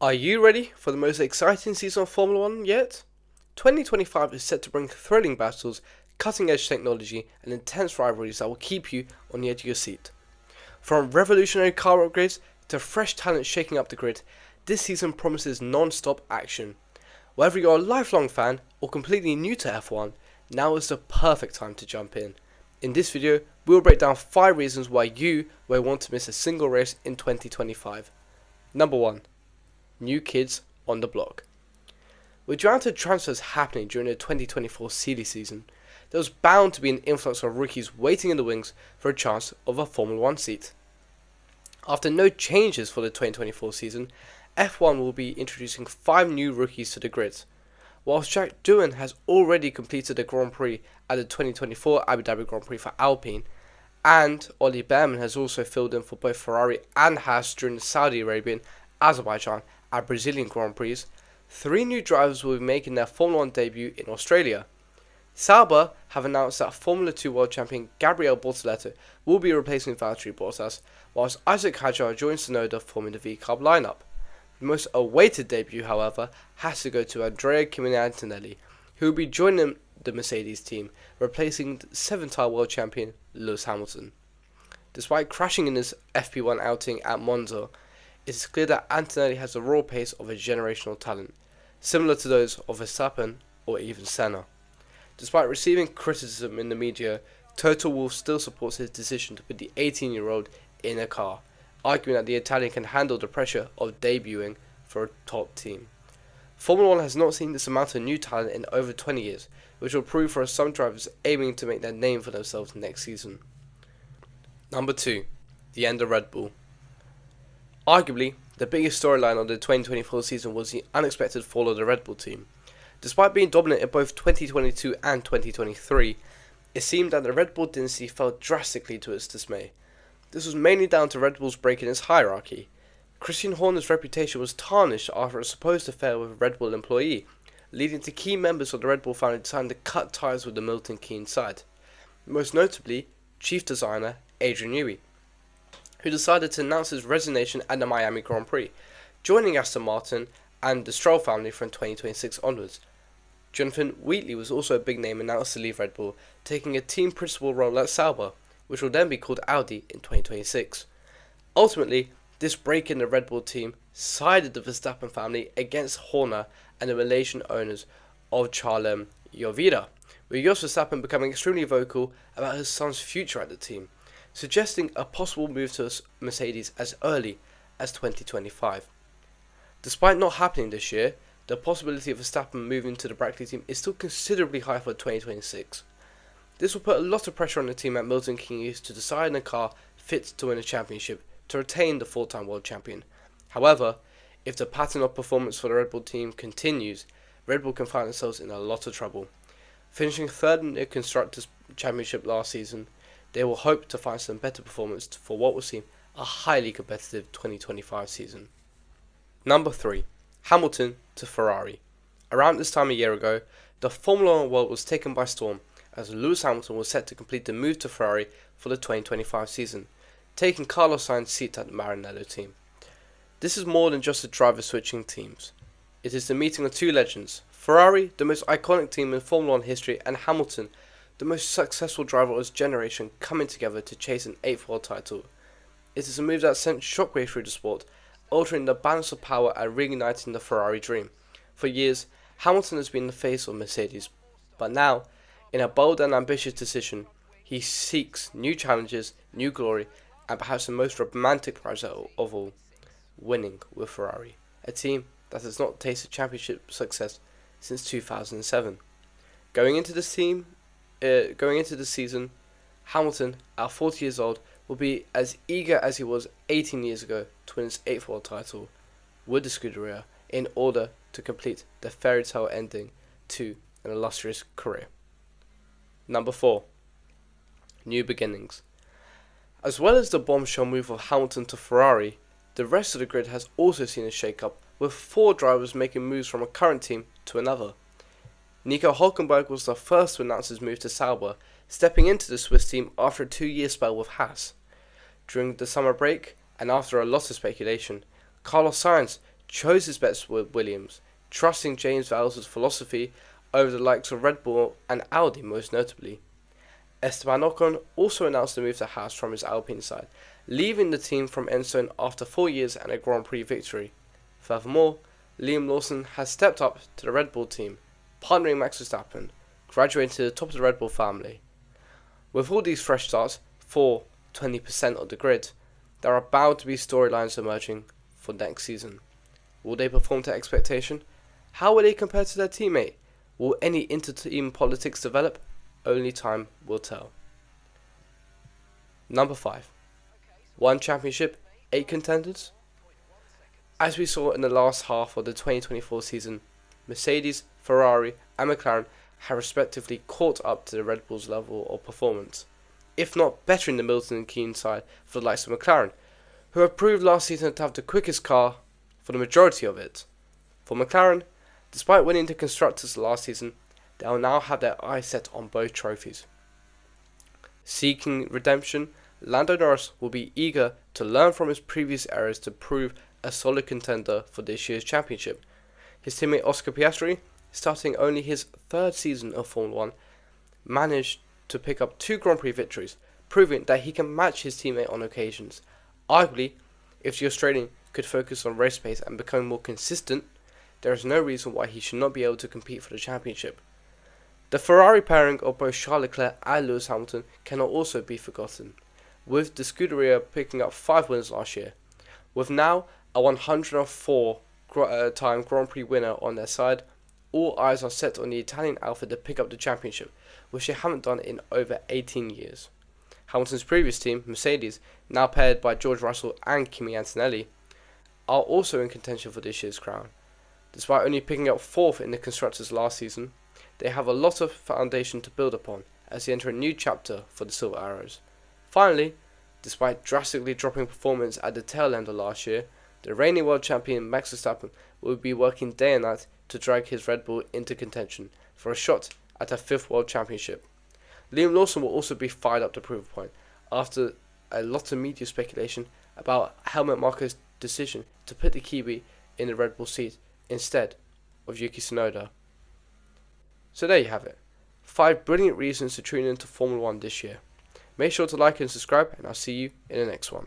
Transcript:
Are you ready for the most exciting season of Formula 1 yet? 2025 is set to bring thrilling battles, cutting edge technology, and intense rivalries that will keep you on the edge of your seat. From revolutionary car upgrades to fresh talent shaking up the grid, this season promises non-stop action. Whether you're a lifelong fan or completely new to F1, now is the perfect time to jump in. In this video, we'll break down 5 reasons why you won't want to miss a single race in 2025. Number 1. New kids on the block. With the amount of transfers happening during the 2024 silly season, there was bound to be an influx of rookies waiting in the wings for a chance of a Formula 1 seat. After no changes for the 2024 season, F1 will be introducing 5 new rookies to the grid. Whilst Jack Doohan has already completed the Grand Prix at the 2024 Abu Dhabi Grand Prix for Alpine, and Ollie Behrman has also filled in for both Ferrari and Haas during the Saudi Arabian, Azerbaijan and Brazilian Grand Prix, 3 new drivers will be making their Formula 1 debut in Australia. Sauber have announced that Formula 2 World Champion Gabriel Bortoleto will be replacing Valtteri Bottas, whilst Isaac Hadjar joins Tsunoda forming the V-Carb lineup. The most awaited debut, however, has to go to Andrea Antonelli, who will be joining the Mercedes team, replacing 7-time world champion Lewis Hamilton. Despite crashing in his FP1 outing at Monza, it is clear that Antonelli has the raw pace of a generational talent, similar to those of Verstappen or even Senna. Despite receiving criticism in the media, Toto Wolff still supports his decision to put the 18-year-old in a car, arguing that the Italian can handle the pressure of debuting for a top team. Formula 1 has not seen this amount of new talent in over 20 years, which will prove for some drivers aiming to make their name for themselves next season. Number 2. The end of Red Bull. Arguably, the biggest storyline of the 2024 season was the unexpected fall of the Red Bull team. Despite being dominant in both 2022 and 2023, it seemed that the Red Bull dynasty fell drastically to its dismay. This was mainly down to Red Bull's break in its hierarchy. Christian Horner's reputation was tarnished after a supposed affair with a Red Bull employee, leading to key members of the Red Bull family deciding to cut ties with the Milton Keynes side. Most notably, chief designer Adrian Newey, who decided to announce his resignation at the Miami Grand Prix, joining Aston Martin and the Stroll family from 2026 onwards. Jonathan Wheatley was also a big name announced to leave Red Bull, taking a team principal role at Sauber, which will then be called Audi in 2026. Ultimately, this break in the Red Bull team sided the Verstappen family against Horner and the Malaysian owners of Charlem Jovira, with Jos Verstappen becoming extremely vocal about his son's future at the team, suggesting a possible move to Mercedes as early as 2025. Despite not happening this year, the possibility of Verstappen moving to the Brackley team is still considerably high for 2026. This will put a lot of pressure on the team at Milton Keynes to decide on a car fit to win a championship to retain the 4-time world champion. However, if the pattern of performance for the Red Bull team continues, Red Bull can find themselves in a lot of trouble. Finishing 3rd in the Constructors' Championship last season, they will hope to find some better performance for what will seem a highly competitive 2025 season. Number 3. Hamilton to Ferrari. Around this time a year ago, the Formula 1 world was taken by storm as Lewis Hamilton was set to complete the move to Ferrari for the 2025 season, taking Carlos Sainz's seat at the Maranello team. This is more than just a driver switching teams. It is the meeting of 2 legends, Ferrari, the most iconic team in Formula 1 history, and Hamilton, the most successful driver of his generation, coming together to chase an 8th world title. It is a move that sent shockwaves through the sport, altering the balance of power and reigniting the Ferrari dream. For years, Hamilton has been the face of Mercedes, but now, in a bold and ambitious decision, he seeks new challenges, new glory, and perhaps the most romantic prize of all, winning with Ferrari, a team that has not tasted championship success since 2007. Going into the season, Hamilton, at 40 years old, will be as eager as he was 18 years ago to win his 8th world title with the Scuderia in order to complete the fairy tale ending to an illustrious career. Number 4. New beginnings. As well as the bombshell move of Hamilton to Ferrari, the rest of the grid has also seen a shake-up, with 4 drivers making moves from a current team to another. Nico Hülkenberg was the first to announce his move to Sauber, stepping into the Swiss team after a 2-year spell with Haas. During the summer break, and after a lot of speculation, Carlos Sainz chose his bets with Williams, trusting James Vowles' philosophy over the likes of Red Bull and Audi most notably. Esteban Ocon also announced the move to Haas from his Alpine side, leaving the team from Enstone after 4 years and a Grand Prix victory. Furthermore, Liam Lawson has stepped up to the Red Bull team, partnering Max Verstappen, graduating to the top of the Red Bull family. With all these fresh starts for 20% of the grid, there are bound to be storylines emerging for next season. Will they perform to expectation? How will they compare to their teammate? Will any inter-team politics develop? Only time will tell. Number 5. 1 championship, 8 contenders? As we saw in the last half of the 2024 season, Mercedes, Ferrari and McLaren have respectively caught up to the Red Bull's level of performance, if not bettering the Milton and Keynes side for the likes of McLaren, who have proved last season to have the quickest car for the majority of it. For McLaren, despite winning the Constructors last season, they will now have their eyes set on both trophies. Seeking redemption, Lando Norris will be eager to learn from his previous errors to prove a solid contender for this year's championship. His teammate Oscar Piastri, starting only his 3rd season of Formula 1, managed to pick up 2 Grand Prix victories, proving that he can match his teammate on occasions. Arguably, if the Australian could focus on race pace and become more consistent, there is no reason why he should not be able to compete for the championship. The Ferrari pairing of both Charles Leclerc and Lewis Hamilton cannot also be forgotten, with the Scuderia picking up 5 wins last year. With now a 104-time Grand Prix winner on their side, all eyes are set on the Italian Alpha to pick up the championship, which they haven't done in over 18 years. Hamilton's previous team, Mercedes, now paired by George Russell and Kimi Antonelli, are also in contention for this year's crown. Despite only picking up 4th in the Constructors last season, they have a lot of foundation to build upon as they enter a new chapter for the Silver Arrows. Finally, despite drastically dropping performance at the tail end of last year, the reigning world champion Max Verstappen will be working day and night to drag his Red Bull into contention for a shot at a 5th world championship. Liam Lawson will also be fired up to prove a point after a lot of media speculation about Helmut Marko's decision to put the Kiwi in the Red Bull seat instead of Yuki Tsunoda. So there you have it. 5 brilliant reasons to tune into Formula 1 this year. Make sure to like and subscribe, and I'll see you in the next one.